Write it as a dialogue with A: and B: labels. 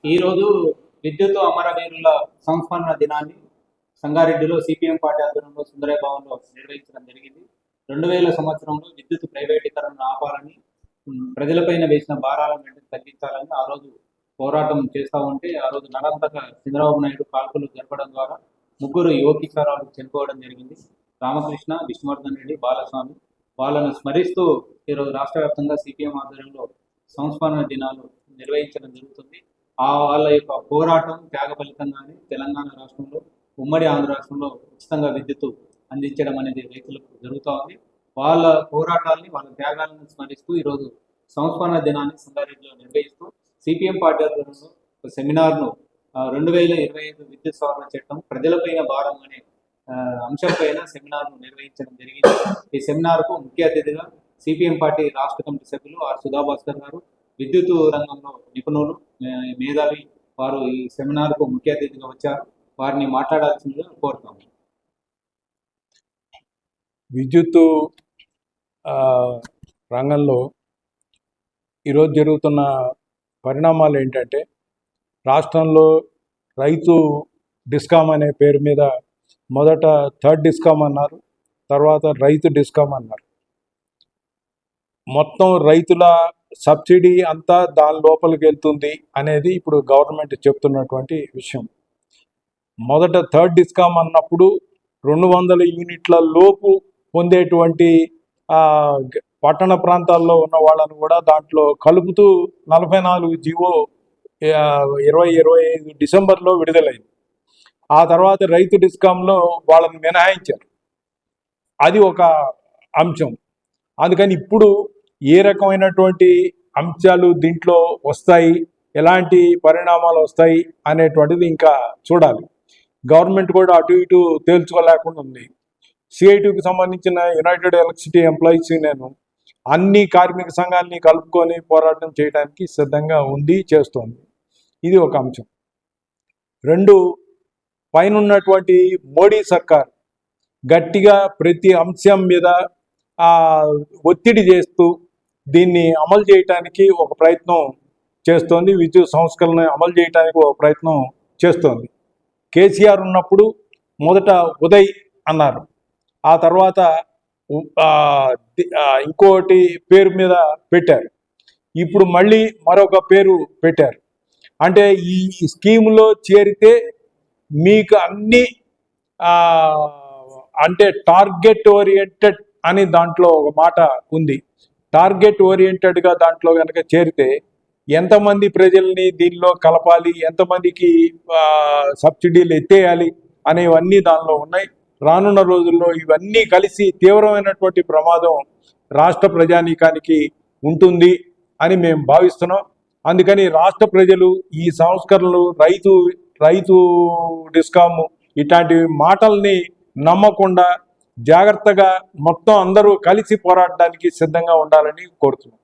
A: ఈరోజు విద్యుత్ అమరవీరుల సంస్మరణ దినాన్ని సంగారెడ్డిలో సిపిఎం పార్టీ ఆధ్వర్యంలో సుందరయ్య భవన్లో నిర్వహించడం జరిగింది. 2000 సంవత్సరంలో విద్యుత్ ప్రైవేటీకరణను ఆపాలని, ప్రజలపైన వేసిన భారాలను వెంటనే తగ్గించాలని ఆ రోజు పోరాటం చేస్తూ ఉంటే, ఆ రోజు నరంతక చంద్రబాబు నాయుడు కాల్పులు జరపడం ద్వారా ముగ్గురు యువ కిషోరాలు చనిపోవడం జరిగింది. రామకృష్ణ, విష్ణువర్ధన్ రెడ్డి, బాలస్వామి. వాళ్ళను స్మరిస్తూ ఈరోజు రాష్ట్ర వ్యాప్తంగా సిపిఎం ఆధ్వర్యంలో సంస్మరణ దినాలు నిర్వహించడం జరుగుతుంది. వాళ్ళ యొక్క పోరాటం త్యాగ ఫలితంగానే తెలంగాణ రాష్ట్రంలో, ఉమ్మడి ఆంధ్ర రాష్ట్రంలో ఉచితంగా విద్యుత్ అందించడం అనేది రైతులకు జరుగుతూ ఉంది. వాళ్ళ పోరాటాలని, వాళ్ళ త్యాగాలను స్మరిస్తూ ఈరోజు సంస్మరణ దినాన్ని సంగారెడ్డిలో నిర్వహిస్తూ సిపిఎం పార్టీ ఆధ్వర్యంలో ఒక సెమినార్ను 2025 విద్యుత్ సవరణ చట్టం ప్రజలపైన భారం అనే అంశంపైన సెమినార్ను నిర్వహించడం జరిగింది. ఈ సెమినార్కు ముఖ్య అతిథిగా సిపిఎం పార్టీ రాష్ట్ర కమిటీ సభ్యులు ఆర్ సుధాభాస్కర్ గారు, విద్యుత్ రంగంలో నిపుణులు, మేధావి వారు ఈ సెమినార్కు ముఖ్య అతిథిగా వచ్చారు. వారిని మాట్లాడాల్సిందిగా కోరుతాము.
B: విద్యుత్ రంగంలో ఈరోజు జరుగుతున్న పరిణామాలు ఏంటంటే, రాష్ట్రంలో రైతు డిస్కామ్ అనే పేరు మీద మొదట థర్డ్ డిస్కామ్ అన్నారు, తర్వాత రైతు డిస్కామ్ అన్నారు. మొత్తం రైతుల సబ్సిడీ అంతా దాని లోపలికి వెళ్తుంది అనేది ఇప్పుడు గవర్నమెంట్ చెప్తున్నటువంటి విషయం. మొదట థర్డ్ డిస్కామ్ అన్నప్పుడు 200 యూనిట్ల లోపు పొందేటువంటి పట్టణ ప్రాంతాల్లో ఉన్న వాళ్ళను కూడా దాంట్లో కలుపుతూ 44 జీవో 2025 డిసెంబర్లో విడుదలైంది. ఆ తర్వాత రైతు డిస్కాంలో వాళ్ళని మినహాయించారు. అది ఒక అంశం. అందుకని ఇప్పుడు ఏ రకమైనటువంటి అంశాలు దీంట్లో వస్తాయి, ఎలాంటి పరిణామాలు వస్తాయి అనేటువంటిది ఇంకా చూడాలి. గవర్నమెంట్ కూడా అటు ఇటు తేల్చుకోలేకుండా ఉంది. సిఐటికి సంబంధించిన యునైటెడ్ ఎలక్ట్రిసిటీ ఎంప్లాయీస్ నేను అన్ని కార్మిక సంఘాలని కలుపుకొని పోరాటం చేయడానికి సిద్ధంగా ఉంది, చేస్తోంది. ఇది ఒక అంశం. రెండు, పైనున్నటువంటి మోడీ సర్కార్ గట్టిగా ప్రతి అంశం మీద ఒత్తిడి చేస్తూ దీన్ని అమలు చేయటానికి ఒక ప్రయత్నం చేస్తోంది. విద్యుత్ సంస్కరణ అమలు చేయడానికి ఒక ప్రయత్నం చేస్తోంది. కేసీఆర్ ఉన్నప్పుడు మొదట ఉదయ్ అన్నారు, ఆ తర్వాత ఇంకోటి పేరు మీద పెట్టారు, ఇప్పుడు మళ్ళీ మరొక పేరు పెట్టారు. అంటే ఈ స్కీములో చేరితే మీకు అన్ని అంటే టార్గెట్ ఓరియంటెడ్ అని దాంట్లో ఒక మాట ఉంది. టార్గెట్ ఓరియంటెడ్గా దాంట్లో కనుక చేరితే ఎంతమంది ప్రజల్ని దీనిలో కలపాలి, ఎంతమందికి సబ్సిడీలు ఎత్తేయాలి అనేవన్నీ దానిలో ఉన్నాయి. రానున్న రోజుల్లో ఇవన్నీ కలిసి తీవ్రమైనటువంటి ప్రమాదం రాష్ట్ర ప్రజానీకానికి ఉంటుంది అని మేము భావిస్తున్నాం. అందుకని రాష్ట్ర ప్రజలు ఈ సంస్కరణలు, రైతు డిస్కాము ఇట్లాంటి మాటల్ని నమ్మకుండా జాగ్రత్తగా మొత్తం అందరూ కలిసి పోరాడడానికి సిద్ధంగా ఉండాలని కోరుతున్నాం.